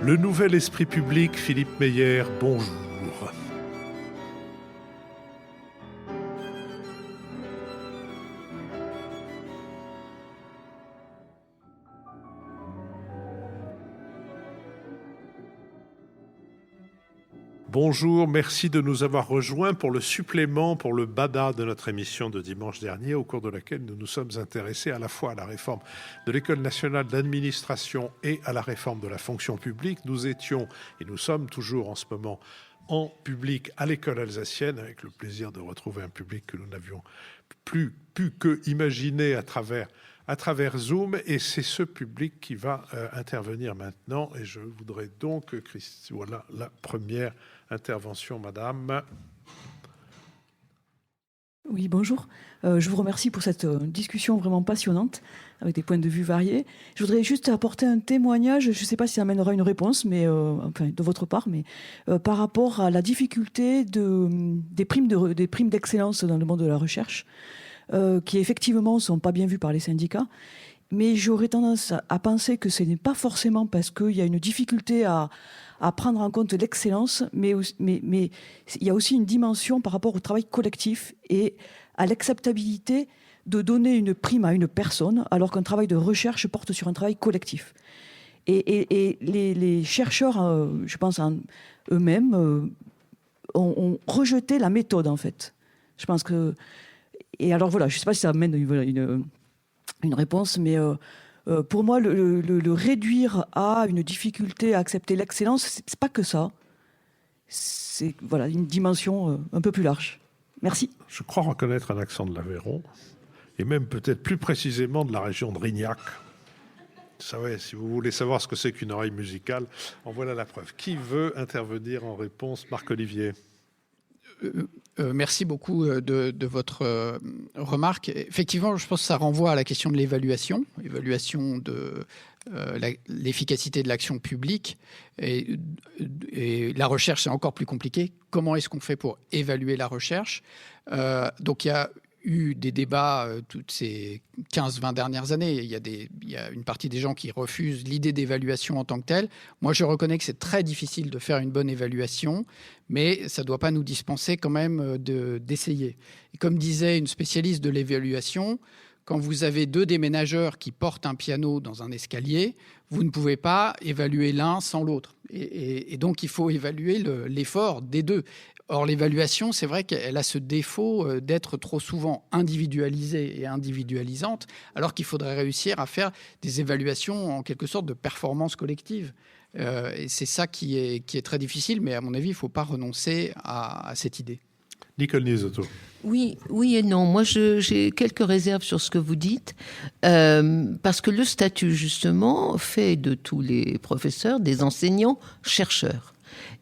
Le nouvel esprit public, Philippe Meyer, bonjour. Bonjour, merci de nous avoir rejoints pour le supplément, pour le BADA de notre émission de dimanche dernier, au cours de laquelle nous nous sommes intéressés à la fois à la réforme de l'École nationale d'administration et à la réforme de la fonction publique. Nous étions, et nous sommes toujours en ce moment, en public à l'École alsacienne, avec le plaisir de retrouver un public que nous n'avions plus pu que imaginer à travers Zoom, et c'est ce public qui va intervenir maintenant. Et je voudrais donc, voilà la première intervention, madame. Oui, bonjour. Je vous remercie pour cette discussion vraiment passionnante, avec des points de vue variés. Je voudrais juste apporter un témoignage, je ne sais pas si ça amènera une réponse, mais enfin, de votre part, mais par rapport à la difficulté des primes d'excellence dans le monde de la recherche, qui effectivement ne sont pas bien vues par les syndicats. Mais j'aurais tendance à penser que ce n'est pas forcément parce qu'il y a une difficulté à prendre en compte l'excellence, mais il y a aussi une dimension par rapport au travail collectif et à l'acceptabilité de donner une prime à une personne alors qu'un travail de recherche porte sur un travail collectif. Et les chercheurs, je pense en eux-mêmes, ont rejeté la méthode, en fait. Je pense que... Et alors voilà, je ne sais pas si ça amène une réponse, mais pour moi, le réduire à une difficulté à accepter l'excellence, c'est pas que ça. C'est voilà, une dimension un peu plus large. Merci. Je crois reconnaître un accent de l'Aveyron, et même peut-être plus précisément de la région de Rignac. Ça, ouais, si vous voulez savoir ce que c'est qu'une oreille musicale, en voilà la preuve. Qui veut intervenir en réponse? Marc-Olivier. Merci beaucoup de votre remarque. Effectivement, je pense que ça renvoie à la question de l'évaluation de l'efficacité de l'action publique. Et la recherche, c'est encore plus compliqué. Comment est-ce qu'on fait pour évaluer la recherche? Donc, il y a eu des débats toutes ces 15-20 dernières années. Il y a une partie des gens qui refusent l'idée d'évaluation en tant que telle. Moi, je reconnais que c'est très difficile de faire une bonne évaluation, mais ça ne doit pas nous dispenser quand même d'essayer. Et comme disait une spécialiste de l'évaluation, quand vous avez deux déménageurs qui portent un piano dans un escalier, vous ne pouvez pas évaluer l'un sans l'autre. Et donc, il faut évaluer l'effort des deux. Or, l'évaluation, c'est vrai qu'elle a ce défaut d'être trop souvent individualisée et individualisante, alors qu'il faudrait réussir à faire des évaluations en quelque sorte de performance collective. Et c'est ça qui est très difficile, mais à mon avis, il ne faut pas renoncer à cette idée. Nicole Nisotto. Oui et non. Moi, j'ai quelques réserves sur ce que vous dites, parce que le statut, justement, fait de tous les professeurs des enseignants-chercheurs.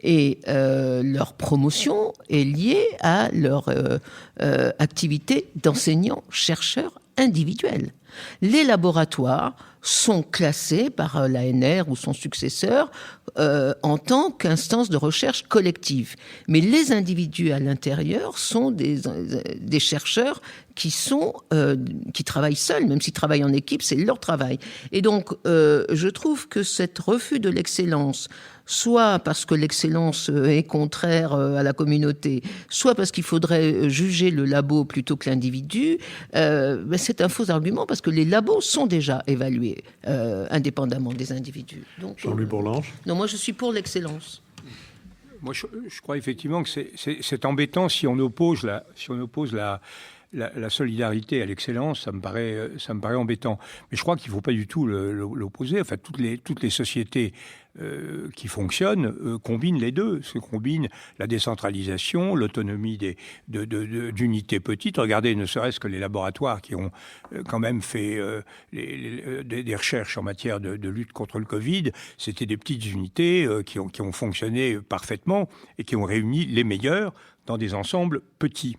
Et leur promotion est liée à leur activité d'enseignant-chercheur individuel. Les laboratoires sont classés par l'ANR ou son successeur en tant qu'instance de recherche collective. Mais les individus à l'intérieur sont des chercheurs qui travaillent seuls, même s'ils travaillent en équipe, c'est leur travail. Et donc, je trouve que cet refus de l'excellence, soit parce que l'excellence est contraire à la communauté, soit parce qu'il faudrait juger le labo plutôt que l'individu, c'est un faux argument parce que les labos sont déjà évalués indépendamment des individus. Donc, Jean-Louis Bourlange. Non, moi je suis pour l'excellence. Moi, je crois effectivement que c'est embêtant si on oppose la solidarité à l'excellence. Ça me paraît embêtant. Mais je crois qu'il ne faut pas du tout l'opposer. Enfin, toutes les sociétés qui fonctionnent combinent les deux. Se combinent la décentralisation, l'autonomie d'unités petites. Regardez, ne serait-ce que les laboratoires qui ont quand même fait des recherches en matière de lutte contre le Covid. C'était des petites unités qui ont fonctionné parfaitement et qui ont réuni les meilleurs dans des ensembles petits.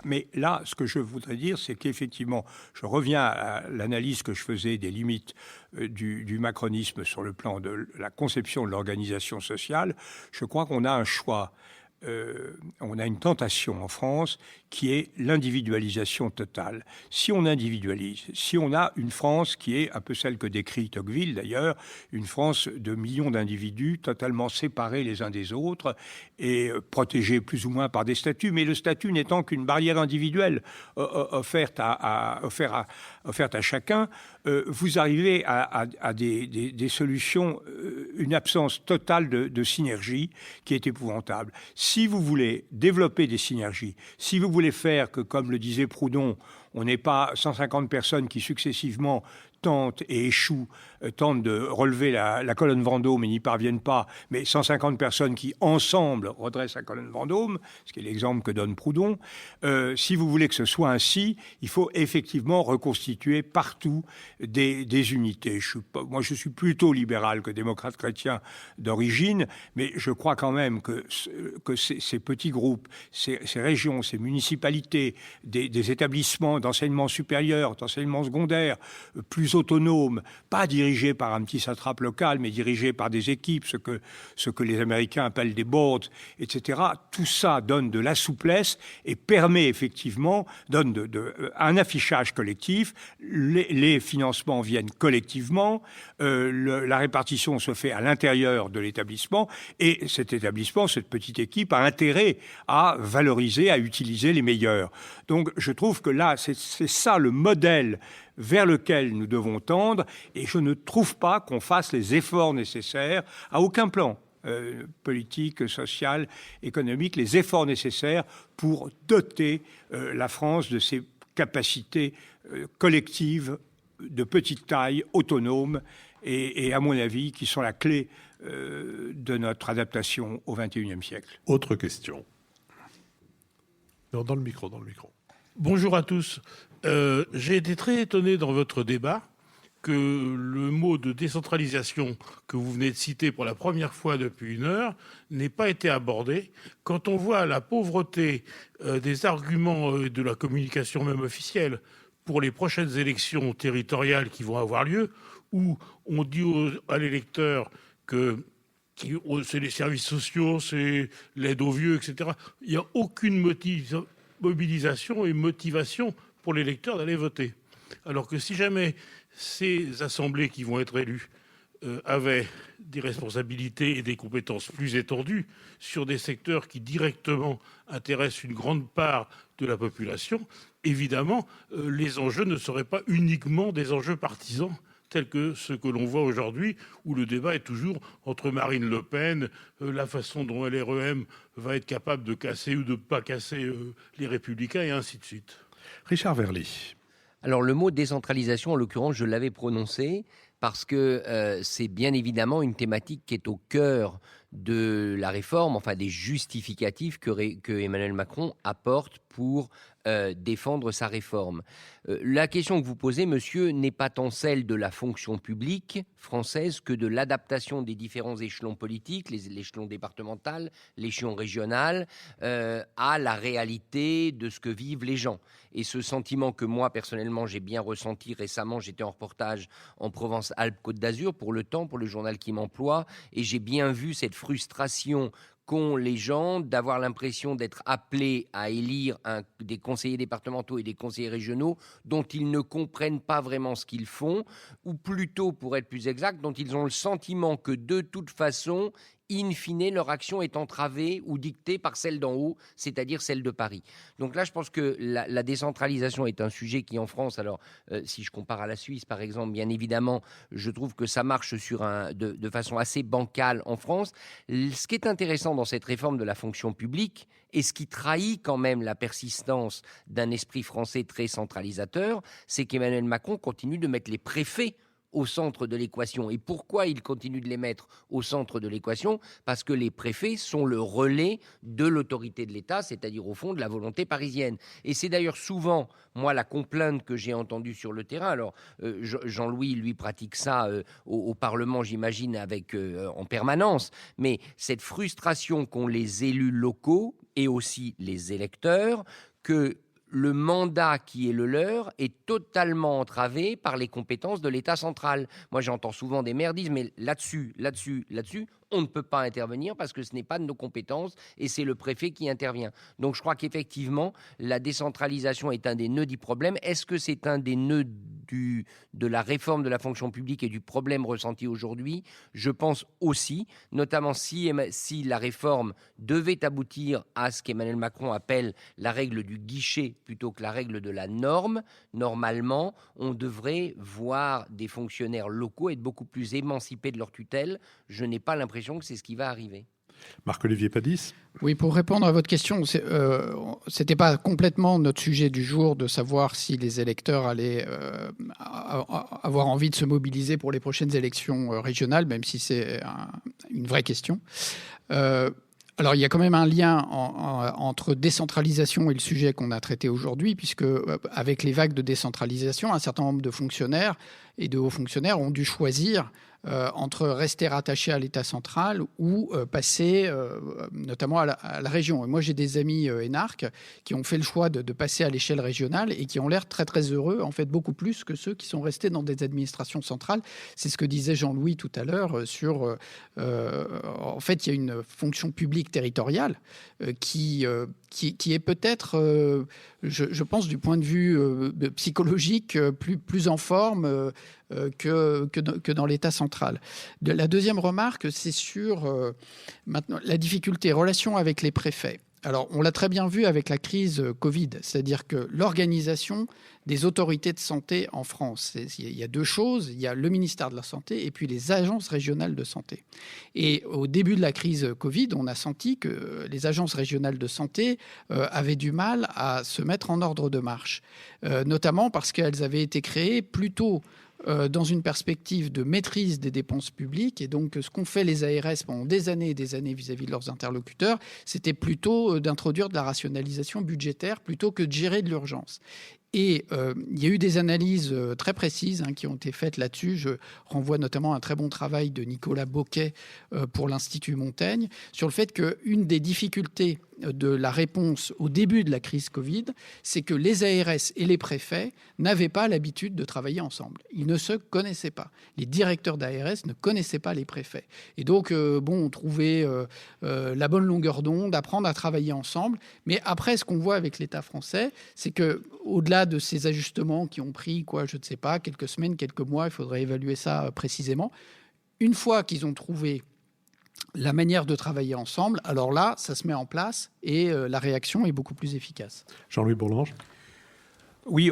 Mais là, ce que je voudrais dire, c'est qu'effectivement, je reviens à l'analyse que je faisais des limites du macronisme sur le plan de la conception de l'organisation sociale. Je crois qu'on a un choix on a une tentation en France qui est l'individualisation totale. Si on individualise, si on a une France qui est un peu celle que décrit Tocqueville d'ailleurs, une France de millions d'individus totalement séparés les uns des autres et protégés plus ou moins par des statuts, mais le statut n'étant qu'une barrière individuelle offerte à chacun, vous arrivez à des solutions, une absence totale de synergie qui est épouvantable. Si vous voulez développer des synergies, si vous voulez faire que, comme le disait Proudhon, on n'ait pas 150 personnes qui successivement tentent et échouent, tentent de relever la colonne Vendôme mais n'y parviennent pas, mais 150 personnes qui, ensemble, redressent la colonne Vendôme, ce qui est l'exemple que donne Proudhon. Si vous voulez que ce soit ainsi, il faut effectivement reconstituer partout des unités. Moi, je suis plutôt libéral que démocrate chrétien d'origine, mais je crois quand même que ces petits groupes, ces régions, ces municipalités, des établissements d'enseignement supérieur, d'enseignement secondaire, plus autonomes, pas dirigés par un petit satrape local, mais dirigés par des équipes, ce que les Américains appellent des boards, etc. Tout ça donne de la souplesse et permet effectivement, donne un affichage collectif. Les financements viennent collectivement, la répartition se fait à l'intérieur de l'établissement et cet établissement, cette petite équipe, a intérêt à valoriser, à utiliser les meilleurs. Donc je trouve que là, c'est ça le modèle vers lequel nous devons tendre, et je ne trouve pas qu'on fasse les efforts nécessaires à aucun plan, politique, social, économique, les efforts nécessaires pour doter la France de ses capacités collectives de petite taille, autonomes, et à mon avis, qui sont la clé de notre adaptation au XXIe siècle. Autre question. Non, dans le micro. Bonjour à tous. J'ai été très étonné dans votre débat que le mot de décentralisation que vous venez de citer pour la première fois depuis 1 heure n'ait pas été abordé. Quand on voit la pauvreté des arguments de la communication même officielle pour les prochaines élections territoriales qui vont avoir lieu, où on dit à l'électeur que c'est les services sociaux, c'est l'aide aux vieux, etc. Il n'y a aucune mobilisation et motivation pour l'électeur d'aller voter. Alors que si jamais ces assemblées qui vont être élues avaient des responsabilités et des compétences plus étendues sur des secteurs qui directement intéressent une grande part de la population, évidemment, les enjeux ne seraient pas uniquement des enjeux partisans tels que ceux que l'on voit aujourd'hui, où le débat est toujours entre Marine Le Pen, la façon dont LREM va être capable de casser ou de ne pas casser les Républicains, et ainsi de suite. Richard Verly. Alors le mot décentralisation, en l'occurrence, je l'avais prononcé parce que c'est bien évidemment une thématique qui est au cœur de la réforme, enfin des justificatifs que Emmanuel Macron apporte pour défendre sa réforme. La question que vous posez, monsieur, n'est pas tant celle de la fonction publique française que de l'adaptation des différents échelons politiques, l'échelon départemental, l'échelon régional, à la réalité de ce que vivent les gens. Et ce sentiment que moi, personnellement, j'ai bien ressenti récemment, j'étais en reportage en Provence-Alpes-Côte d'Azur pour Le Temps, pour le journal qui m'emploie, et j'ai bien vu cette frustration qu'ont les gens d'avoir l'impression d'être appelés à élire des conseillers départementaux et des conseillers régionaux dont ils ne comprennent pas vraiment ce qu'ils font, ou plutôt, pour être plus exact, dont ils ont le sentiment que de toute façon, in fine, leur action est entravée ou dictée par celle d'en haut, c'est-à-dire celle de Paris. Donc là, je pense que la décentralisation est un sujet qui, en France, alors si je compare à la Suisse, par exemple, bien évidemment, je trouve que ça marche de façon assez bancale en France. Ce qui est intéressant dans cette réforme de la fonction publique, et ce qui trahit quand même la persistance d'un esprit français très centralisateur, c'est qu'Emmanuel Macron continue de mettre les préfets au centre de l'équation. Et pourquoi il continue de les mettre au centre de l'équation ? Parce que les préfets sont le relais de l'autorité de l'État, c'est-à-dire au fond de la volonté parisienne. Et c'est d'ailleurs souvent, moi, la complainte que j'ai entendue sur le terrain. Alors, Jean-Louis, lui, pratique ça au Parlement, j'imagine, en permanence. Mais cette frustration qu'ont les élus locaux et aussi les électeurs, que le mandat qui est le leur est totalement entravé par les compétences de l'État central. Moi, j'entends souvent des maires dire, mais là-dessus, on ne peut pas intervenir parce que ce n'est pas de nos compétences et c'est le préfet qui intervient. Donc je crois qu'effectivement, la décentralisation est un des nœuds du problème. Est-ce que c'est un des nœuds de la réforme de la fonction publique et du problème ressenti aujourd'hui? Je pense aussi, notamment si la réforme devait aboutir à ce qu'Emmanuel Macron appelle la règle du guichet plutôt que la règle de la norme, normalement, on devrait voir des fonctionnaires locaux être beaucoup plus émancipés de leur tutelle. Je n'ai pas l'impression que c'est ce qui va arriver. Marc-Olivier Padis. Oui, pour répondre à votre question, c'était pas complètement notre sujet du jour de savoir si les électeurs allaient avoir envie de se mobiliser pour les prochaines élections régionales, même si c'est une vraie question. Alors, il y a quand même un lien entre décentralisation et le sujet qu'on a traité aujourd'hui, puisque avec les vagues de décentralisation, un certain nombre de fonctionnaires et de hauts fonctionnaires ont dû choisir entre rester rattachés à l'État central ou passer notamment à la région. Et moi, j'ai des amis énarques qui ont fait le choix de passer à l'échelle régionale et qui ont l'air très, très heureux, en fait, beaucoup plus que ceux qui sont restés dans des administrations centrales. C'est ce que disait Jean-Louis tout à l'heure sur... en fait, il y a une fonction publique territoriale qui est peut-être, je pense, du point de vue psychologique, plus en forme que dans l'État central. La deuxième remarque, c'est sur maintenant la difficulté, relation avec les préfets. Alors, on l'a très bien vu avec la crise Covid, c'est-à-dire que l'organisation des autorités de santé en France, il y a deux choses, il y a le ministère de la Santé et puis les agences régionales de santé. Et au début de la crise Covid, on a senti que les agences régionales de santé avaient du mal à se mettre en ordre de marche, notamment parce qu'elles avaient été créées plutôt dans une perspective de maîtrise des dépenses publiques. Et donc, ce qu'ont fait les ARS pendant des années et des années vis-à-vis de leurs interlocuteurs, c'était plutôt d'introduire de la rationalisation budgétaire plutôt que de gérer de l'urgence. Et il y a eu des analyses très précises qui ont été faites là-dessus. Je renvoie notamment à un très bon travail de Nicolas Boquet pour l'Institut Montaigne sur le fait qu'une des difficultés de la réponse au début de la crise Covid, c'est que les ARS et les préfets n'avaient pas l'habitude de travailler ensemble. Ils ne se connaissaient pas. Les directeurs d'ARS ne connaissaient pas les préfets. Et donc, on trouvait la bonne longueur d'onde, apprendre à travailler ensemble. Mais après, ce qu'on voit avec l'État français, c'est que au-delà de ces ajustements qui ont pris, je ne sais pas, quelques semaines, quelques mois, il faudrait évaluer ça précisément. Une fois qu'ils ont trouvé la manière de travailler ensemble, alors là, ça se met en place et la réaction est beaucoup plus efficace. Jean-Louis Bourlange. Oui,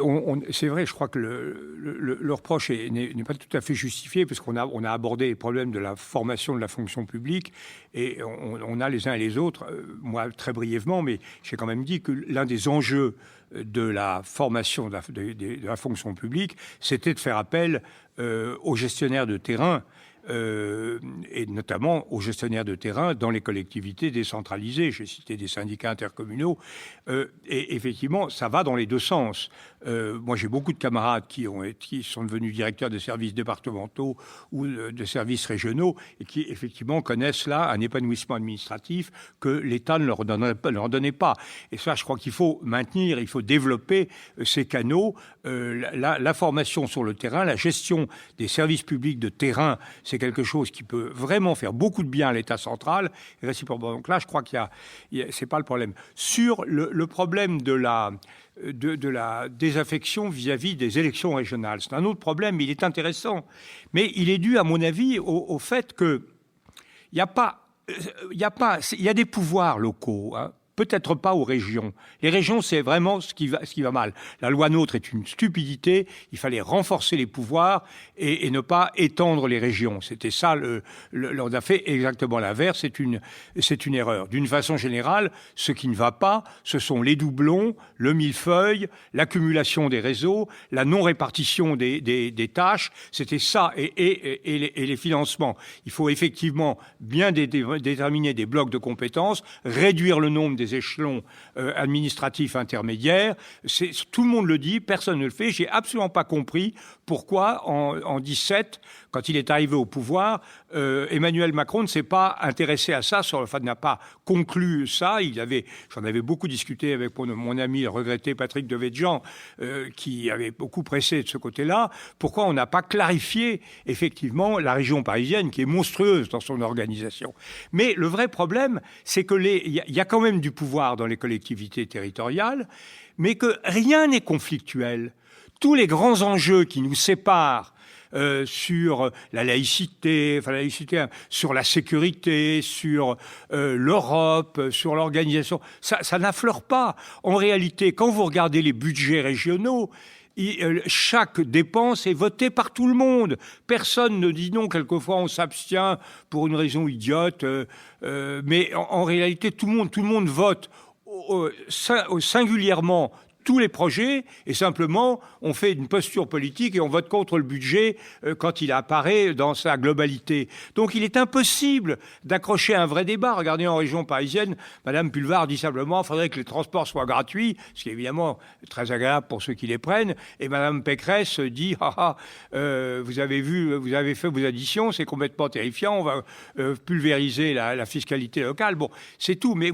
c'est vrai, je crois que le reproche n'est pas tout à fait justifié, parce qu'on a abordé les problèmes de la formation de la fonction publique, et on a les uns et les autres, moi très brièvement, mais j'ai quand même dit que l'un des enjeux de la formation de la fonction publique, c'était de faire appel aux gestionnaires de terrain, et notamment aux gestionnaires de terrain dans les collectivités décentralisées. J'ai cité des syndicats intercommunaux. Et effectivement, ça va dans les deux sens. Moi, j'ai beaucoup de camarades qui sont devenus directeurs de services départementaux ou de services régionaux et qui, effectivement, connaissent là un épanouissement administratif que l'État ne leur donnait pas. Et ça, je crois qu'il faut maintenir, il faut développer ces canaux. La formation sur le terrain, la gestion des services publics de terrain, c'est quelque chose qui peut vraiment faire beaucoup de bien à l'État central. Et réciproquement. Donc là, je crois c'est pas le problème. Sur le problème de la désaffection vis-à-vis des élections régionales, c'est un autre problème, mais il est intéressant. Mais il est dû, à mon avis, au fait que il y a des pouvoirs locaux. Peut-être pas aux régions. Les régions, c'est vraiment ce qui va mal. La loi NOTRe est une stupidité. Il fallait renforcer les pouvoirs et ne pas étendre les régions. C'était ça. On a fait exactement l'inverse. C'est une erreur. D'une façon générale, ce qui ne va pas, ce sont les doublons, le millefeuille, l'accumulation des réseaux, la non-répartition des tâches. C'était ça. Et les financements. Il faut effectivement bien déterminer des blocs de compétences, réduire le nombre des échelons administratifs intermédiaires. Tout le monde le dit, personne ne le fait. J'ai absolument pas compris pourquoi en 17, quand il est arrivé au pouvoir, Emmanuel Macron ne s'est pas intéressé à ça, n'a pas conclu ça. J'en avais beaucoup discuté avec mon ami, le regretté Patrick Devedjian, qui avait beaucoup pressé de ce côté-là. Pourquoi on n'a pas clarifié, effectivement, la région parisienne, qui est monstrueuse dans son organisation. Mais le vrai problème, c'est que il y a quand même du pouvoir dans les collectivités territoriales, mais que rien n'est conflictuel. Tous les grands enjeux qui nous séparent sur la laïcité, sur la sécurité, sur l'Europe, sur l'organisation, ça n'affleure pas. En réalité, quand vous regardez les budgets régionaux, chaque dépense est votée par tout le monde. Personne ne dit non. Quelquefois, on s'abstient pour une raison idiote. Mais en réalité, tout le monde vote singulièrement tous les projets, et simplement, on fait une posture politique et on vote contre le budget quand il apparaît dans sa globalité. Donc il est impossible d'accrocher un vrai débat. Regardez, en région parisienne, Madame Pulvar dit simplement qu'il faudrait que les transports soient gratuits, ce qui est évidemment très agréable pour ceux qui les prennent, et Madame Pécresse dit vous avez fait vos additions, c'est complètement terrifiant, on va pulvériser la fiscalité locale. Bon, c'est tout, mais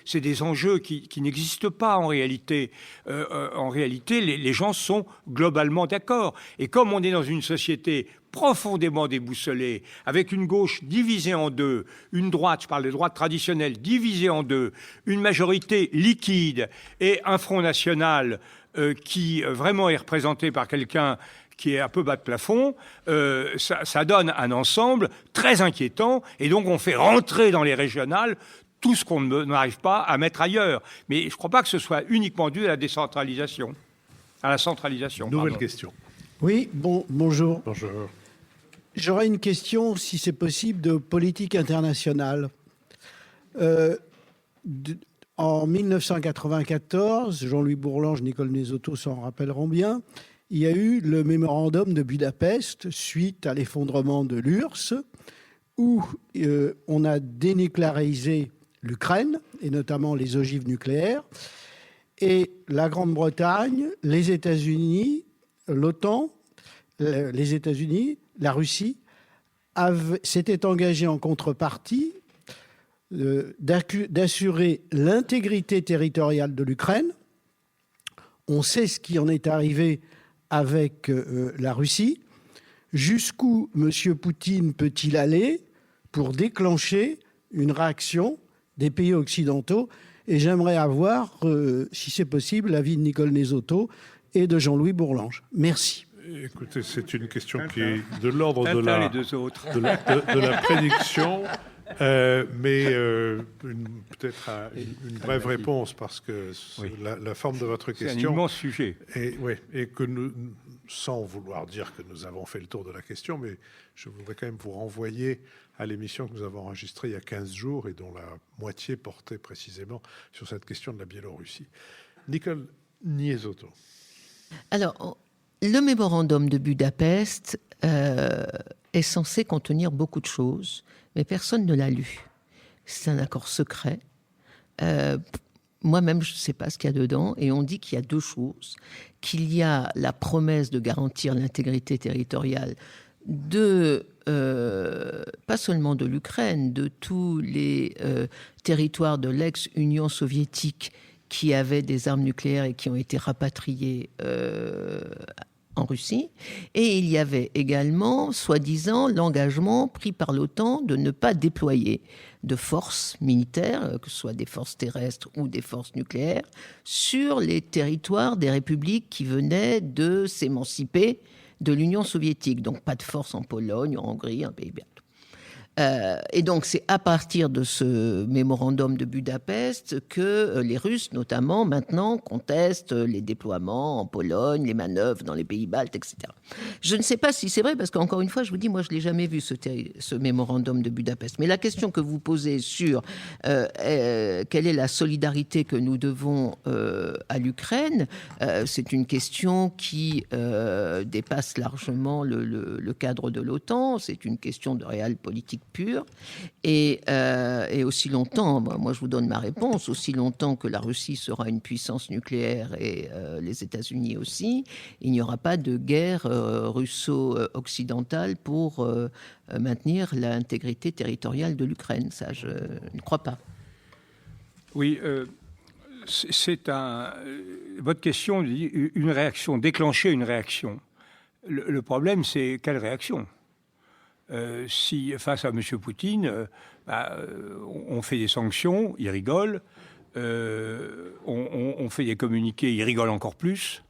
c'est des enjeux qui n'existent pas en réalité. En réalité, les gens sont globalement d'accord. Et comme on est dans une société profondément déboussolée, avec une gauche divisée en deux, une droite, je parle des droites traditionnelles, divisée en deux, une majorité liquide et un Front National qui vraiment est représenté par quelqu'un qui est un peu bas de plafond, ça donne un ensemble très inquiétant. Et donc on fait rentrer dans les régionales tout ce qu'on n'arrive pas à mettre ailleurs. Mais je ne crois pas que ce soit uniquement dû à la décentralisation, à la centralisation. Nouvelle question. Oui, bonjour. Bonjour. J'aurais une question, si c'est possible, de politique internationale. En 1994, Jean-Louis Bourlange, Nicole Nesotto s'en rappelleront bien, il y a eu le mémorandum de Budapest suite à l'effondrement de l'URSS, où on a dénucléarisé l'Ukraine, et notamment les ogives nucléaires, et la Grande-Bretagne, les États-Unis, l'OTAN, les États-Unis, la Russie, s'étaient engagés en contrepartie d'assurer l'intégrité territoriale de l'Ukraine. On sait ce qui en est arrivé avec la Russie. Jusqu'où M. Poutine peut-il aller pour déclencher une réaction des pays occidentaux? Et j'aimerais avoir, si c'est possible, l'avis de Nicole Nesotto et de Jean-Louis Bourlange. Merci. Écoutez, c'est une question qui est de l'ordre de la prédiction, mais peut-être une brève réponse, parce que la forme de votre question... C'est un immense sujet. Et que nous, sans vouloir dire que nous avons fait le tour de la question, mais je voudrais quand même vous renvoyer à l'émission que nous avons enregistrée il y a 15 jours et dont la moitié portait précisément sur cette question de la Biélorussie. Nicole Nesotto. Alors, le mémorandum de Budapest est censé contenir beaucoup de choses, mais personne ne l'a lu. C'est un accord secret. Moi-même, je ne sais pas ce qu'il y a dedans. Et on dit qu'il y a deux choses. Qu'il y a la promesse de garantir l'intégrité territoriale pas seulement de l'Ukraine, de tous les territoires de l'ex-Union soviétique qui avaient des armes nucléaires et qui ont été rapatriés en Russie. Et il y avait également, soi-disant, l'engagement pris par l'OTAN de ne pas déployer de forces militaires, que ce soit des forces terrestres ou des forces nucléaires, sur les territoires des républiques qui venaient de s'émanciper de l'Union soviétique. Donc pas de force en Pologne, en Hongrie, un pays bien. Et donc, c'est à partir de ce mémorandum de Budapest que les Russes, notamment, maintenant, contestent les déploiements en Pologne, les manœuvres dans les pays baltes, etc. Je ne sais pas si c'est vrai, parce qu'encore une fois, je vous dis, moi, je ne l'ai jamais vu, ce mémorandum de Budapest. Mais la question que vous posez sur quelle est la solidarité que nous devons à l'Ukraine, c'est une question qui dépasse largement le cadre de l'OTAN. C'est une question de réelle politique pure. Et aussi longtemps, moi je vous donne ma réponse, aussi longtemps que la Russie sera une puissance nucléaire et les États-Unis aussi, il n'y aura pas de guerre russo-occidentale pour maintenir l'intégrité territoriale de l'Ukraine. Ça, je ne crois pas. Oui, votre question dit une réaction, déclencher une réaction. Le problème, c'est quelle réaction ? Si face à M. Poutine, on fait des sanctions, il rigole, on fait des communiqués, il rigole encore plus.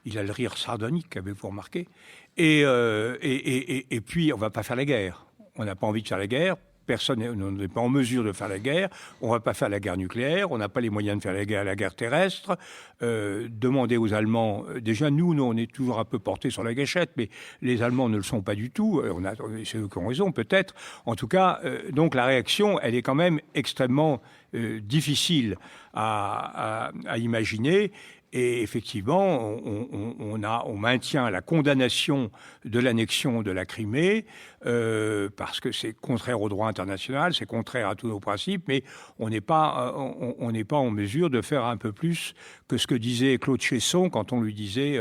Il a le rire sardonique, avez-vous remarqué ? Et puis, on ne va pas faire la guerre. On n'a pas envie de faire la guerre. Personne n'est pas en mesure de faire la guerre. On ne va pas faire la guerre nucléaire. On n'a pas les moyens de faire la guerre terrestre. Demander aux Allemands... Déjà, nous, on est toujours un peu portés sur la gâchette, mais les Allemands ne le sont pas du tout. C'est eux qui ont raison, peut-être. En tout cas, donc la réaction, elle est quand même extrêmement difficile à imaginer. Et effectivement, on maintient la condamnation de l'annexion de la Crimée parce que c'est contraire au droit international, c'est contraire à tous nos principes, mais on n'est pas en mesure de faire un peu plus que ce que disait Claude Chesson quand on lui disait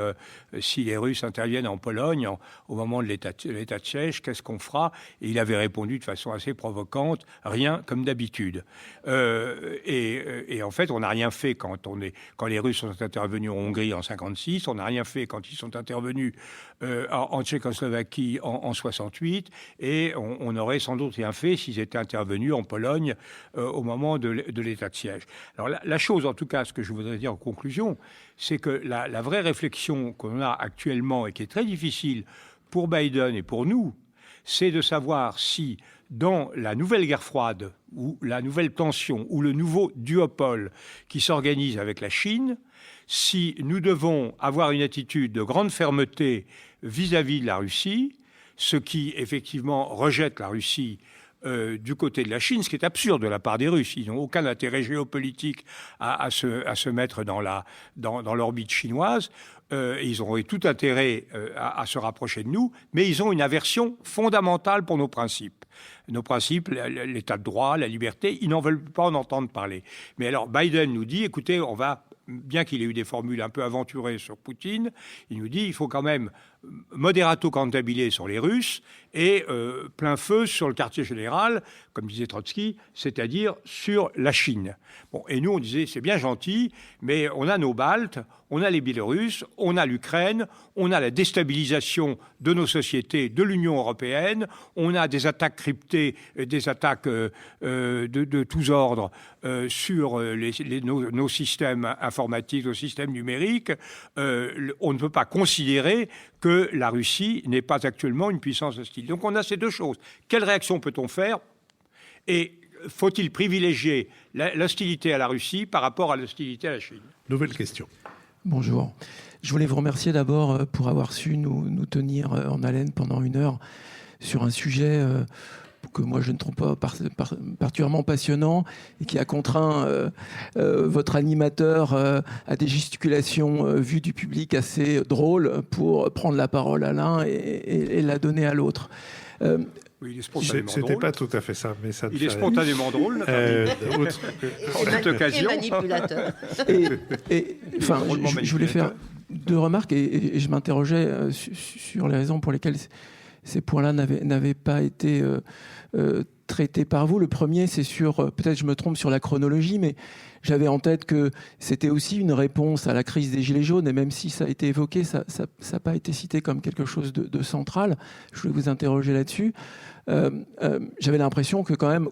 si les Russes interviennent en Pologne au moment de l'état de siège, qu'est-ce qu'on fera ? Et il avait répondu de façon assez provocante, rien comme d'habitude. Et en fait, on n'a rien fait quand les Russes sont intervenus en Hongrie en 1956, on n'a rien fait quand ils sont intervenus en Tchécoslovaquie en 1968, et on n'aurait sans doute rien fait s'ils étaient intervenus en Pologne au moment de l'état de siège. Alors la chose, en tout cas, ce que je voudrais dire en conclusion, c'est que la vraie réflexion qu'on a actuellement et qui est très difficile pour Biden et pour nous, c'est de savoir si dans la nouvelle guerre froide ou la nouvelle tension ou le nouveau duopole qui s'organise avec la Chine, si nous devons avoir une attitude de grande fermeté vis-à-vis de la Russie, ce qui effectivement rejette la Russie du côté de la Chine, ce qui est absurde de la part des Russes. Ils n'ont aucun intérêt géopolitique à se mettre dans l'orbite chinoise. Ils auraient tout intérêt à se rapprocher de nous, mais ils ont une aversion fondamentale pour nos principes. Nos principes, l'état de droit, la liberté, ils n'en veulent pas en entendre parler. Mais alors Biden nous dit, écoutez, on va, bien qu'il ait eu des formules un peu aventurées sur Poutine, il nous dit, il faut quand même moderato cantabile sur les Russes et plein feu sur le quartier général, comme disait Trotsky, c'est-à-dire sur la Chine. Bon, et nous, on disait, c'est bien gentil, mais on a nos Baltes, on a les Biélorusses, on a l'Ukraine, on a la déstabilisation de nos sociétés, de l'Union européenne, on a des attaques cryptées, des attaques de tous ordres sur nos systèmes informatiques, nos systèmes numériques. On ne peut pas considérer que la Russie n'est pas actuellement une puissance hostile. Donc on a ces deux choses. Quelle réaction peut-on faire ? Et faut-il privilégier l'hostilité à la Russie par rapport à l'hostilité à la Chine ? Nouvelle question. Bonjour. Je voulais vous remercier d'abord pour avoir su nous tenir en haleine pendant 1 heure sur un sujet que moi je ne trouve pas particulièrement passionnant et qui a contraint votre animateur à des gesticulations vues du public assez drôles pour prendre la parole à l'un et la donner à l'autre. Oui, il est spontanément C'était drôle. pas tout à fait ça, mais ça. Il est spontanément drôle. Toute occasion. Et manipulateur. Enfin, je voulais faire 2 remarques et je m'interrogeais sur les raisons pour lesquelles ces points-là n'avaient pas été traités par vous. Le premier, c'est sur, peut-être je me trompe sur la chronologie, mais j'avais en tête que c'était aussi une réponse à la crise des Gilets jaunes, et même si ça a été évoqué, ça n'a pas été cité comme quelque chose de central. Je voulais vous interroger là-dessus. J'avais l'impression que quand même,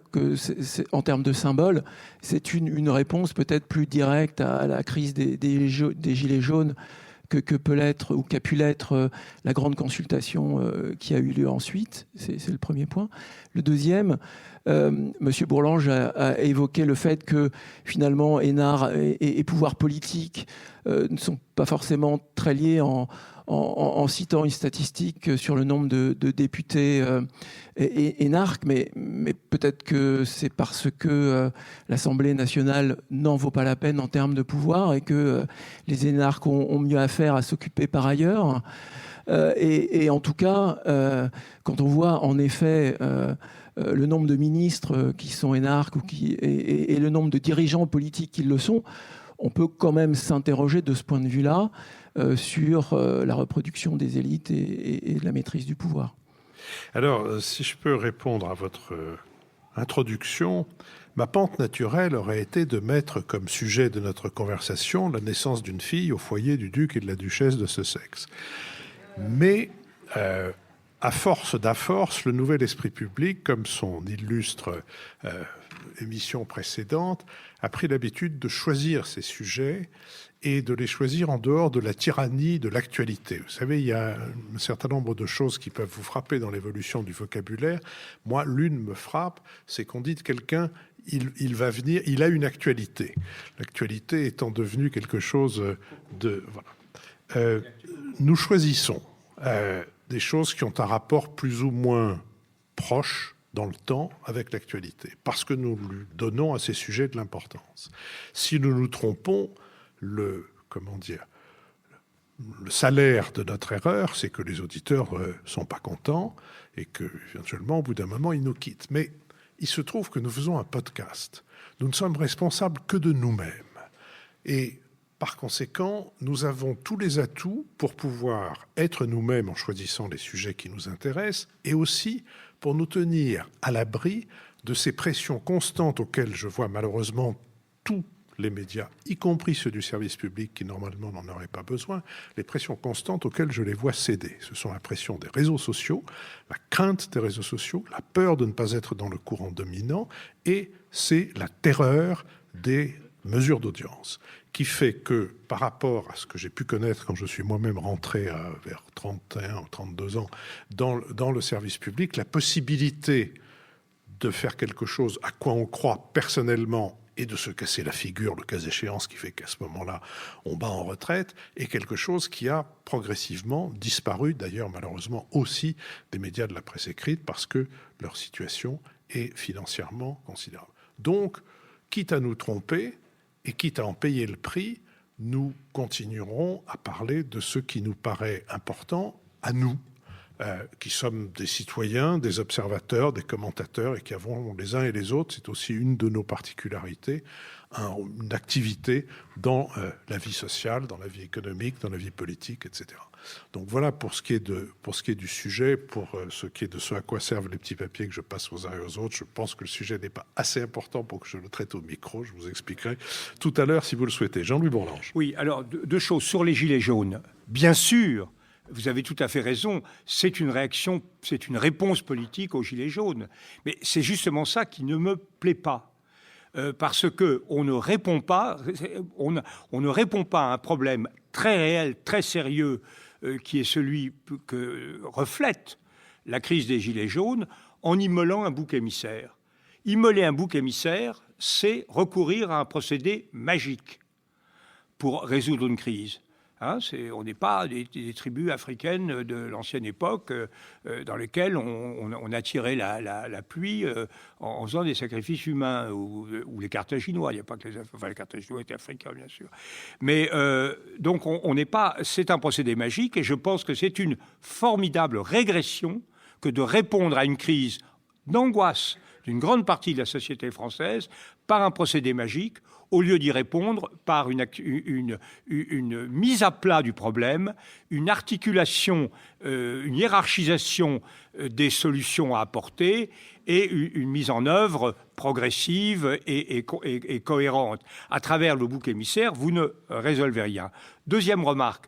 en termes de symbole, c'est une réponse peut-être plus directe à la crise des Gilets jaunes que peut l'être ou qu'a pu l'être la grande consultation qui a eu lieu ensuite. C'est le premier point. Le deuxième, Monsieur Bourlange a évoqué le fait que finalement Hénard et pouvoir politique ne sont pas forcément très liés en citant une statistique sur le nombre de députés énarques, mais peut-être que c'est parce que l'Assemblée nationale n'en vaut pas la peine en termes de pouvoir et que les énarques ont mieux à faire à s'occuper par ailleurs. Et en tout cas, quand on voit en effet le nombre de ministres qui sont énarques et le nombre de dirigeants politiques qui le sont, on peut quand même s'interroger de ce point de vue-là sur la reproduction des élites et la maîtrise du pouvoir. Alors, si je peux répondre à votre introduction, ma pente naturelle aurait été de mettre comme sujet de notre conversation la naissance d'une fille au foyer du duc et de la duchesse de Sussex. Mais, à force d'à-force, le nouvel esprit public, comme son illustre émission précédente, a pris l'habitude de choisir ces sujets et de les choisir en dehors de la tyrannie de l'actualité. Vous savez, il y a un certain nombre de choses qui peuvent vous frapper dans l'évolution du vocabulaire. Moi, l'une me frappe, c'est qu'on dit de quelqu'un, il va venir, il a une actualité. L'actualité étant devenue quelque chose de... Voilà. Nous choisissons des choses qui ont un rapport plus ou moins proche dans le temps avec l'actualité, parce que nous lui donnons à ces sujets de l'importance. Si nous nous trompons, le salaire de notre erreur, c'est que les auditeurs sont pas contents et que, éventuellement, au bout d'un moment, ils nous quittent. Mais il se trouve que nous faisons un podcast. Nous ne sommes responsables que de nous-mêmes. Et par conséquent, nous avons tous les atouts pour pouvoir être nous-mêmes en choisissant les sujets qui nous intéressent et aussi pour nous tenir à l'abri de ces pressions constantes auxquelles je vois malheureusement tous les médias, y compris ceux du service public qui normalement n'en auraient pas besoin, les pressions constantes auxquelles je les vois céder. Ce sont la pression des réseaux sociaux, la crainte des réseaux sociaux, la peur de ne pas être dans le courant dominant, et c'est la terreur des mesures d'audience, qui fait que par rapport à ce que j'ai pu connaître quand je suis moi-même rentré vers 31 ou 32 ans dans le service public, la possibilité de faire quelque chose à quoi on croit personnellement et de se casser la figure, le cas échéant, ce qui fait qu'à ce moment-là, on bat en retraite, est quelque chose qui a progressivement disparu, d'ailleurs malheureusement aussi des médias de la presse écrite, parce que leur situation est financièrement considérable. Donc, quitte à nous tromper et quitte à en payer le prix, nous continuerons à parler de ce qui nous paraît important à nous, qui sommes des citoyens, des observateurs, des commentateurs et qui avons les uns et les autres, c'est aussi une de nos particularités, une activité dans la vie sociale, dans la vie économique, dans la vie politique, etc. Donc voilà pour ce qui est du sujet, pour ce qui est de ce à quoi servent les petits papiers que je passe aux uns et aux autres. Je pense que le sujet n'est pas assez important pour que je le traite au micro. Je vous expliquerai tout à l'heure si vous le souhaitez. Jean-Louis Bourlanges. Oui, alors deux choses sur les gilets jaunes. Bien sûr, vous avez tout à fait raison, c'est une réaction, c'est une réponse politique aux gilets jaunes. Mais c'est justement ça qui ne me plaît pas. Parce qu'on ne répond pas, on ne répond pas à un problème très réel, très sérieux, qui est celui que reflète la crise des gilets jaunes, en immolant un bouc émissaire. Immoler un bouc émissaire, c'est recourir à un procédé magique pour résoudre une crise. Hein, on n'est pas des tribus africaines de l'ancienne époque dans lesquelles on attirait la pluie en faisant des sacrifices humains, ou les Carthaginois. Il n'y a pas que les Carthaginois étaient africains, bien sûr. Mais donc on n'est pas. C'est un procédé magique, et je pense que c'est une formidable régression que de répondre à une crise d'angoisse d'une grande partie de la société française par un procédé magique, au lieu d'y répondre par une mise à plat du problème, une articulation, une hiérarchisation des solutions à apporter et une mise en œuvre progressive et cohérente. À travers le bouc émissaire, vous ne résolvez rien. Deuxième remarque,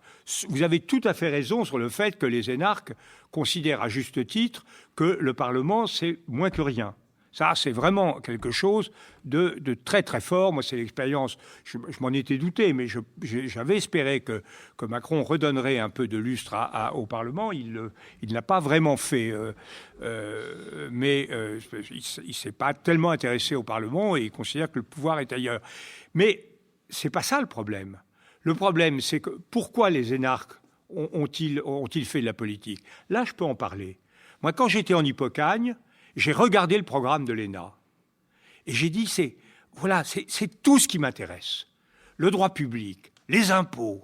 vous avez tout à fait raison sur le fait que les énarques considèrent à juste titre que le Parlement, c'est moins que rien. Ça, c'est vraiment quelque chose de très, très fort. Moi, c'est l'expérience, je m'en étais douté, mais j'avais espéré que Macron redonnerait un peu de lustre au Parlement. Il ne l'a pas vraiment fait. Mais il ne s'est pas tellement intéressé au Parlement et il considère que le pouvoir est ailleurs. Mais ce n'est pas ça le problème. Le problème, c'est que pourquoi les énarques ont-ils fait de la politique? Là, je peux en parler. Moi, quand j'étais en Hippocagne, j'ai regardé le programme de l'ENA et j'ai dit, c'est tout ce qui m'intéresse. Le droit public, les impôts,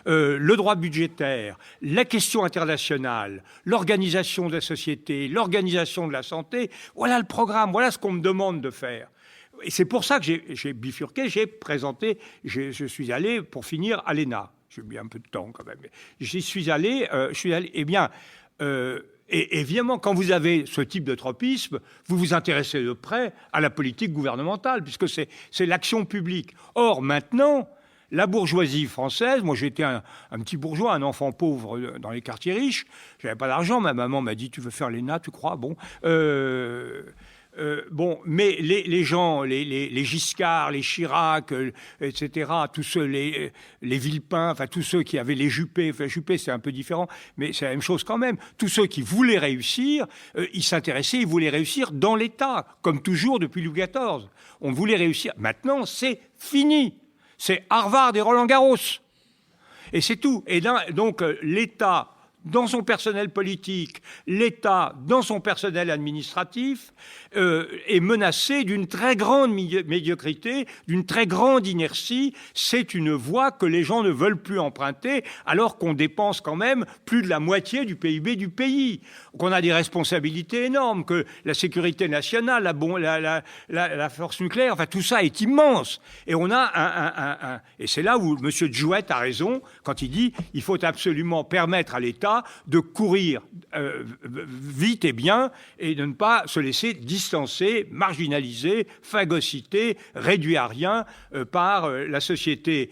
le droit budgétaire, la question internationale, l'organisation de la société, l'organisation de la santé, voilà le programme, voilà ce qu'on me demande de faire. Et c'est pour ça que j'ai bifurqué, j'ai présenté, je suis allé, pour finir, à l'ENA. J'ai mis un peu de temps quand même. J'y suis allé, eh bien... Et évidemment, quand vous avez ce type de tropisme, vous vous intéressez de près à la politique gouvernementale, puisque c'est l'action publique. Or, maintenant, la bourgeoisie française, moi j'étais un petit bourgeois, un enfant pauvre dans les quartiers riches, j'avais pas d'argent, ma maman m'a dit « tu veux faire l'ENA, tu crois ?» Bon, mais les gens, les Giscard, les Chirac, etc., tous ceux, les Villepin, enfin tous ceux qui avaient les Juppé, enfin Juppé c'est un peu différent, mais c'est la même chose quand même, tous ceux qui voulaient réussir, ils s'intéressaient, ils voulaient réussir dans l'État, comme toujours depuis Louis XIV. On voulait réussir. Maintenant, c'est fini. C'est Harvard et Roland-Garros. Et c'est tout. Et donc l'État, dans son personnel politique, l'État, dans son personnel administratif, est menacé d'une très grande médiocrité, d'une très grande inertie. C'est une voie que les gens ne veulent plus emprunter, alors qu'on dépense quand même plus de la moitié du PIB du pays, qu'on a des responsabilités énormes, que la sécurité nationale, la force nucléaire, enfin tout ça est immense. Et on a et c'est là où M. Djouet a raison quand il dit il faut absolument permettre à l'État de courir vite et bien et de ne pas se laisser distancer, marginaliser, phagocyter, réduire à rien par la société,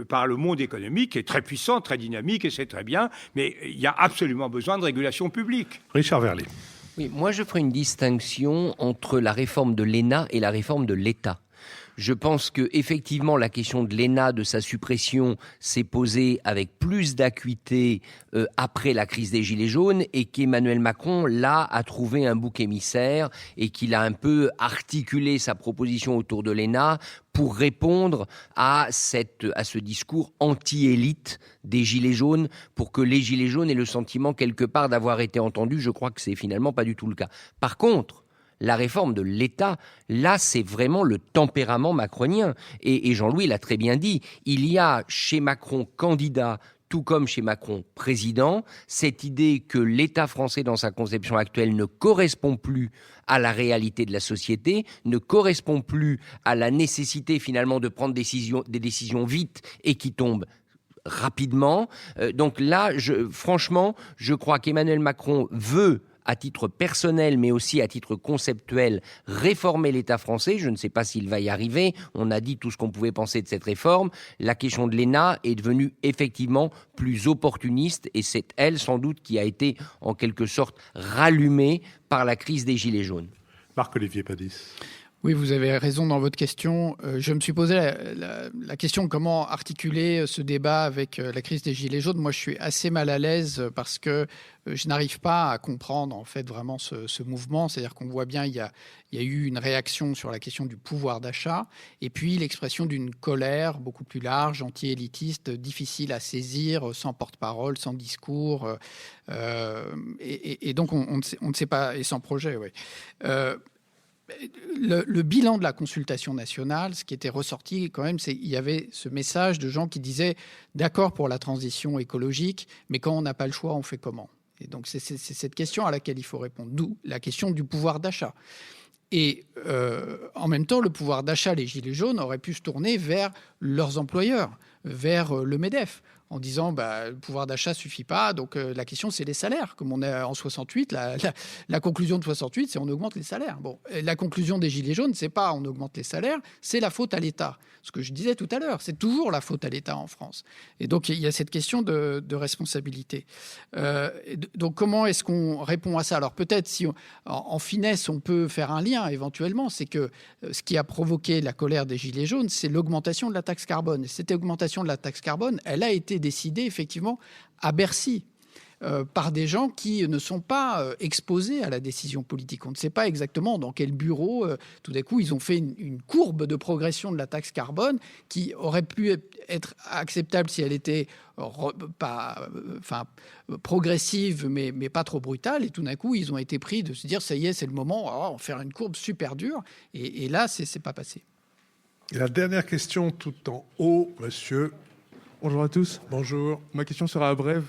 par le monde économique qui est très puissant, très dynamique et c'est très bien, mais il y a absolument besoin de régulation publique. Richard Verlet. Oui, moi je ferai une distinction entre la réforme de l'ENA et la réforme de l'État. Je pense que effectivement la question de l'ENA, de sa suppression, s'est posée avec plus d'acuité après la crise des Gilets jaunes et qu'Emmanuel Macron, là, a trouvé un bouc émissaire et qu'il a un peu articulé sa proposition autour de l'ENA pour répondre à ce discours anti-élite des Gilets jaunes, pour que les Gilets jaunes aient le sentiment quelque part d'avoir été entendus. Je crois que c'est finalement pas du tout le cas. Par contre, la réforme de l'État, là, c'est vraiment le tempérament macronien. Et Jean-Louis l'a très bien dit. Il y a chez Macron candidat, tout comme chez Macron président, cette idée que l'État français, dans sa conception actuelle, ne correspond plus à la réalité de la société, ne correspond plus à la nécessité finalement de prendre des décisions vite et qui tombent rapidement. Donc là, franchement, je crois qu'Emmanuel Macron veut, à titre personnel, mais aussi à titre conceptuel, réformer l'État français. Je ne sais pas s'il va y arriver. On a dit tout ce qu'on pouvait penser de cette réforme. La question de l'ENA est devenue effectivement plus opportuniste et c'est elle, sans doute, qui a été en quelque sorte rallumée par la crise des Gilets jaunes. Marc-Olivier Padis. Oui, vous avez raison dans votre question. Je me suis posé la question comment articuler ce débat avec la crise des Gilets jaunes. Moi, je suis assez mal à l'aise parce que je n'arrive pas à comprendre en fait vraiment ce mouvement. C'est-à-dire qu'on voit bien il y a eu une réaction sur la question du pouvoir d'achat et puis l'expression d'une colère beaucoup plus large, anti-élitiste, difficile à saisir, sans porte-parole, sans discours. Et donc, on ne sait pas, et sans projet, oui. Le bilan de la consultation nationale, ce qui était ressorti quand même, c'est qu'il y avait ce message de gens qui disaient d'accord pour la transition écologique, mais quand on n'a pas le choix, on fait comment? Et donc c'est cette question à laquelle il faut répondre, d'où la question du pouvoir d'achat. Et en même temps, le pouvoir d'achat, les Gilets jaunes auraient pu se tourner vers leurs employeurs, vers le MEDEF, en disant le pouvoir d'achat suffit pas, donc la question c'est les salaires. Comme on est en 68, la conclusion de 68, c'est on augmente les salaires. Bon, la conclusion des Gilets jaunes, c'est pas on augmente les salaires, c'est la faute à l'État. Ce que je disais tout à l'heure, c'est toujours la faute à l'État en France. Et donc il y a cette question de responsabilité. Donc comment est-ce qu'on répond à ça? Alors peut-être si en finesse on peut faire un lien éventuellement, c'est que ce qui a provoqué la colère des Gilets jaunes, c'est l'augmentation de la taxe carbone. Et cette augmentation de la taxe carbone, elle a été décidée effectivement à Bercy par des gens qui ne sont pas exposés à la décision politique. On ne sait pas exactement dans quel bureau, tout d'un coup, ils ont fait une courbe de progression de la taxe carbone qui aurait pu être acceptable si elle était progressive, mais pas trop brutale. Et tout d'un coup, ils ont été pris de se dire, ça y est, c'est le moment, on va faire une courbe super dure. Et là, c'est pas passé. Et la dernière question tout en haut, monsieur Bonjour à tous. Bonjour. Ma question sera brève.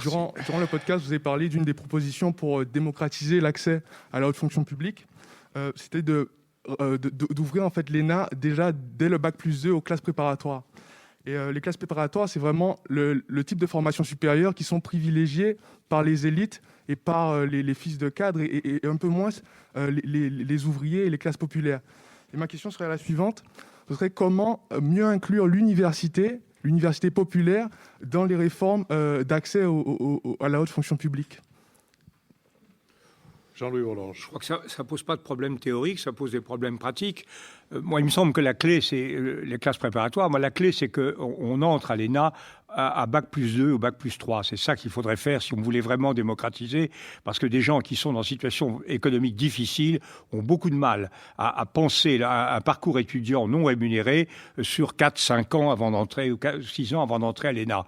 Durant le podcast, vous avez parlé d'une des propositions pour démocratiser l'accès à la haute fonction publique. C'était d'ouvrir en fait l'ENA déjà dès le bac+2 aux classes préparatoires. Et les classes préparatoires, c'est vraiment le type de formation supérieure qui sont privilégiées par les élites et par les fils de cadres et un peu moins les ouvriers et les classes populaires. Et ma question serait la suivante. Ce serait comment mieux inclure l'université populaire dans les réformes d'accès à la haute fonction publique. Jean-Louis Bourlanges. Je crois que ça ne pose pas de problème théorique, ça pose des problèmes pratiques. Moi, il me semble que la clé, c'est les classes préparatoires. Moi, la clé, c'est qu'on entre à l'ENA à bac+2 ou bac+3. C'est ça qu'il faudrait faire si on voulait vraiment démocratiser, parce que des gens qui sont dans une situation économique difficile ont beaucoup de mal à penser à un parcours étudiant non rémunéré sur 4-5 ans avant d'entrer, ou 6 ans avant d'entrer à l'ENA.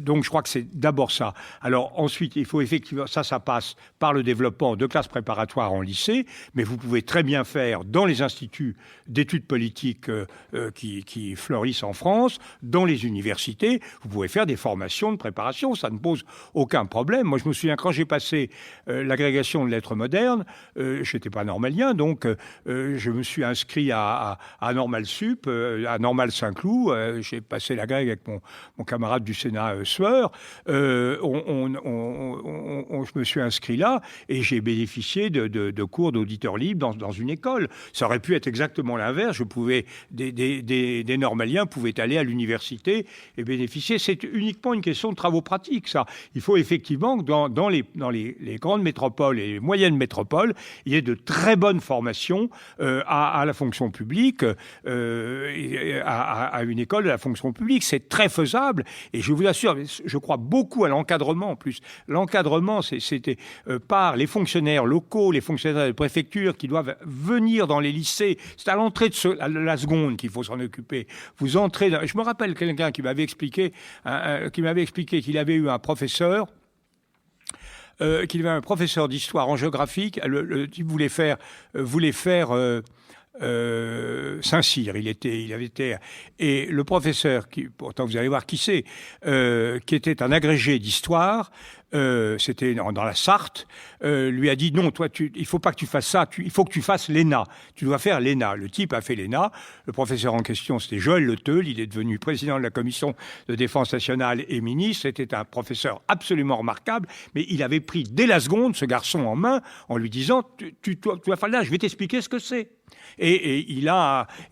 Donc, je crois que c'est d'abord ça. Alors, ensuite, il faut effectivement, ça passe par le développement de classes préparatoires en lycée, mais vous pouvez très bien faire dans les instituts d'études politiques qui fleurissent en France, dans les universités, vous pouvez faire des formations de préparation, ça ne pose aucun problème. Moi, je me souviens, quand j'ai passé l'agrégation de lettres modernes, je n'étais pas normalien, donc je me suis inscrit à Normal Sup, à Normal Saint-Cloud. J'ai passé l'agrég avec mon camarade du Sénat, Sueur. Je me suis inscrit là et j'ai bénéficié de cours d'auditeur libre dans une école. Ça aurait pu être exactement l'inverse. Des normaliens pouvaient aller à l'université et bénéficier. C'est uniquement une question de travaux pratiques, ça. Il faut effectivement que dans les grandes métropoles et les moyennes métropoles, il y ait de très bonnes formations à la fonction publique, à une école de la fonction publique. C'est très faisable et je vous assure, je crois beaucoup à l'encadrement en plus. L'encadrement, c'était par les fonctionnaires locaux, les fonctionnaires de préfecture qui doivent venir dans les lycées. C'est à l'entrée de la seconde qu'il faut s'en occuper. Vous entrez je me rappelle quelqu'un qui m'avait expliqué qu'il avait eu un professeur d'histoire en géographie. Le type voulait faire Saint-Cyr, il avait été, et le professeur, qui, pourtant vous allez voir qui c'est, qui était un agrégé d'histoire, c'était dans la Sarthe, lui a dit non, toi, il faut pas que tu fasses ça, il faut que tu fasses l'ENA. Tu dois faire l'ENA. Le type a fait l'ENA. Le professeur en question, c'était Joël Le Teul. Il est devenu président de la commission de défense nationale et ministre. C'était un professeur absolument remarquable, mais il avait pris dès la seconde ce garçon en main en lui disant tu vas faire l'ENA, je vais t'expliquer ce que c'est. Et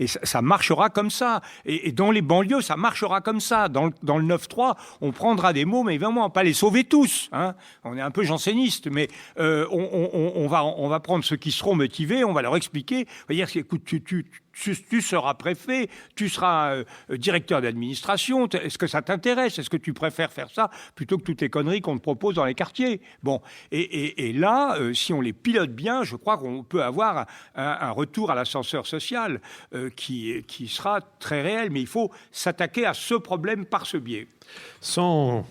ça marchera comme ça. Et dans les banlieues, ça marchera comme ça. Dans le 9-3, on prendra des mots, mais évidemment, pas les sauver tous. Hein. On est un peu janséniste, mais on va prendre ceux qui seront motivés, on va leur expliquer. On va dire, écoute, tu seras préfet, tu seras directeur d'administration. Est-ce que ça t'intéresse? Est-ce que tu préfères faire ça plutôt que toutes les conneries qu'on te propose dans les quartiers? Bon, et là, si on les pilote bien, je crois qu'on peut avoir un retour à l'ascenseur social qui sera très réel. Mais il faut s'attaquer à ce problème par ce biais. Sans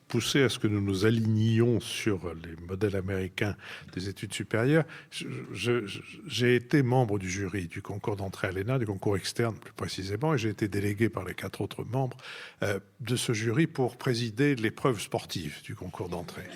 pousser à ce que nous nous alignions sur les modèles américains des études supérieures, j'ai été membre du jury du concours d'entrée à l'ENA, du concours externe plus précisément, et j'ai été délégué par les 4 autres membres de ce jury pour présider l'épreuve sportive du concours d'entrée.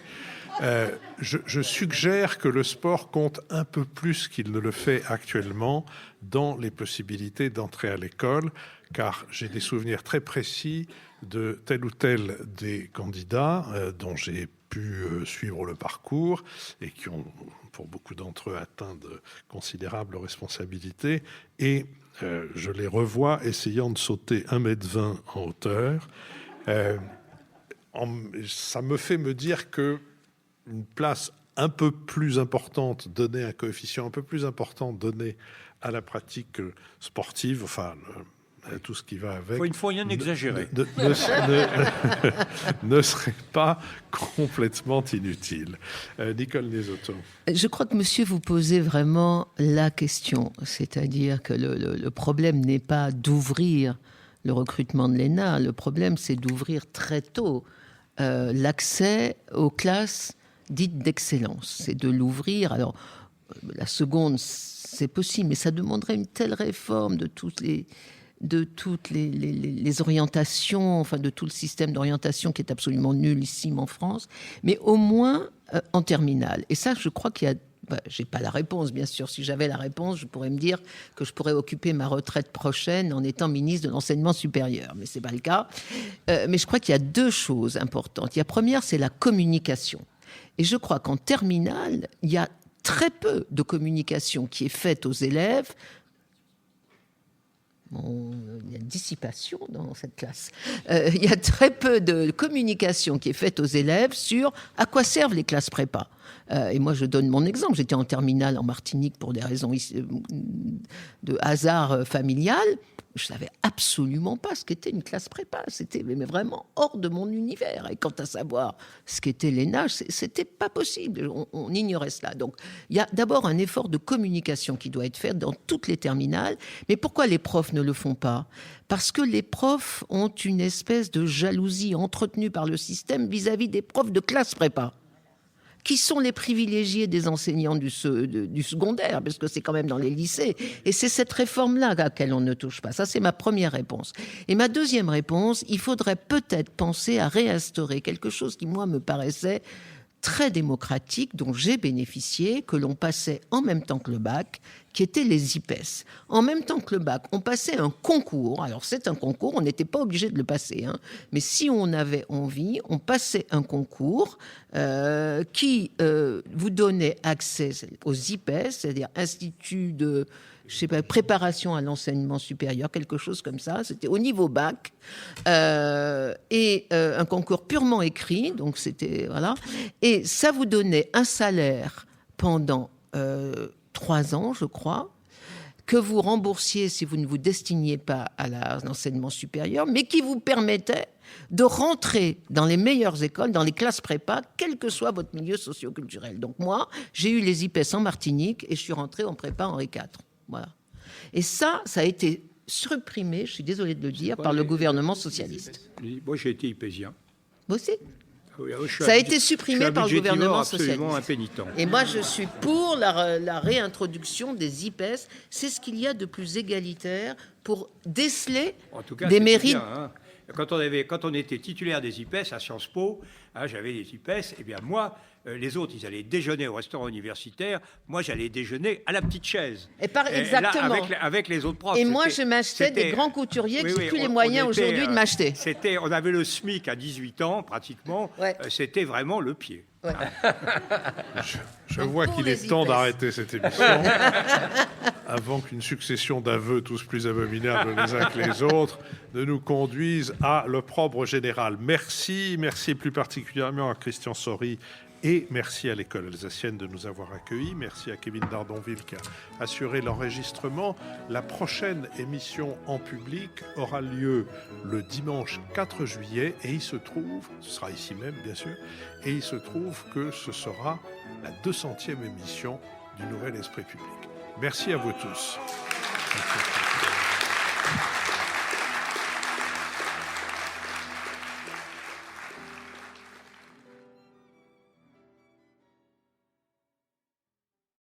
Je suggère que le sport compte un peu plus qu'il ne le fait actuellement dans les possibilités d'entrer à l'école, car j'ai des souvenirs très précis de tel ou tel des candidats dont j'ai pu suivre le parcours et qui ont, pour beaucoup d'entre eux, atteint de considérables responsabilités. Et je les revois essayant de sauter 1,20 m en hauteur. Ça me fait me dire que une place un peu plus importante donnée, un coefficient un peu plus important donné à la pratique sportive, enfin tout ce qui va avec, il faut rien exagérer, ne serait pas complètement inutile. Nicole Nesotto. Je crois que monsieur, vous posez vraiment la question, c'est-à-dire que le problème n'est pas d'ouvrir le recrutement de l'ENA, le problème c'est d'ouvrir très tôt l'accès aux classes dites d'excellence, c'est de l'ouvrir. Alors la seconde c'est possible, mais ça demanderait une telle réforme de toutes les de toutes les orientations, enfin de tout le système d'orientation qui est absolument nullissime en France, mais au moins en terminale. Et ça, je crois qu'il y a... j'ai pas la réponse, bien sûr. Si j'avais la réponse, je pourrais me dire que je pourrais occuper ma retraite prochaine en étant ministre de l'enseignement supérieur. Mais c'est pas le cas. Mais je crois qu'il y a deux choses importantes. La première, c'est la communication. Et je crois qu'en terminale, il y a très peu de communication qui est faite aux élèves. Il y a dissipation dans cette classe. Il y a très peu de communication qui est faite aux élèves sur à quoi servent les classes prépa. Et moi, je donne mon exemple. J'étais en terminale en Martinique pour des raisons de hasard familial. Je ne savais absolument pas ce qu'était une classe prépa. C'était mais vraiment hors de mon univers. Et quant à savoir ce qu'était l'ENA, c'était pas possible. On ignorait cela. Donc, il y a d'abord un effort de communication qui doit être fait dans toutes les terminales. Mais pourquoi les profs ne le font pas ? Parce que les profs ont une espèce de jalousie entretenue par le système vis-à-vis des profs de classe prépa, qui sont les privilégiés des enseignants du secondaire, parce que c'est quand même dans les lycées. Et c'est cette réforme-là à laquelle on ne touche pas. Ça, c'est ma première réponse. Et ma deuxième réponse, il faudrait peut-être penser à réinstaurer quelque chose qui, moi, me paraissait très démocratique, dont j'ai bénéficié, que l'on passait en même temps que le bac, qui étaient les IPES. En même temps que le bac, on passait un concours. Alors, c'est un concours, on n'était pas obligé de le passer, hein. Mais si on avait envie, on passait un concours qui vous donnait accès aux IPES, c'est-à-dire Institut de... je sais pas, préparation à l'enseignement supérieur, quelque chose comme ça. C'était au niveau bac. Et un concours purement écrit. Donc, c'était... Voilà. Et ça vous donnait un salaire pendant 3 ans, je crois, que vous remboursiez si vous ne vous destiniez pas à l'enseignement supérieur, mais qui vous permettait de rentrer dans les meilleures écoles, dans les classes prépa, quel que soit votre milieu socio-culturel. Donc, moi, j'ai eu les IPES en Martinique et je suis rentrée en prépa Henri IV. Voilà. Et ça a été supprimé, je suis désolée de le dire, par le gouvernement socialiste. Moi, j'ai été IPESien. Vous aussi ? Oui, ça a été supprimé par le gouvernement socialiste. Impénitent. Et moi, je suis pour la réintroduction des IPES. C'est ce qu'il y a de plus égalitaire pour déceler en tout cas, des mérites. Bien, hein. Quand on était titulaire des IPES à Sciences Po, hein, j'avais des IPES, et bien moi, les autres, ils allaient déjeuner au restaurant universitaire. Moi, j'allais déjeuner à la petite chaise. Exactement. Là, avec les autres profs. Et moi, je m'achetais des grands couturiers qui n'ont plus les moyens aujourd'hui de m'acheter. On avait le SMIC à 18 ans, pratiquement. Ouais. C'était vraiment le pied. Ouais. Je vois qu'il est temps d'arrêter cette émission avant qu'une succession d'aveux, tous plus abominables les uns que les autres, ne nous conduise à l'opprobre général. Merci plus particulièrement à Christian Sory et merci à l'École alsacienne de nous avoir accueillis. Merci à Kevin Dardonville qui a assuré l'enregistrement. La prochaine émission en public aura lieu le dimanche 4 juillet et il se trouve, ce sera ici même bien sûr, et il se trouve que ce sera la 200e émission du Nouvel Esprit Public. Merci à vous tous. Merci.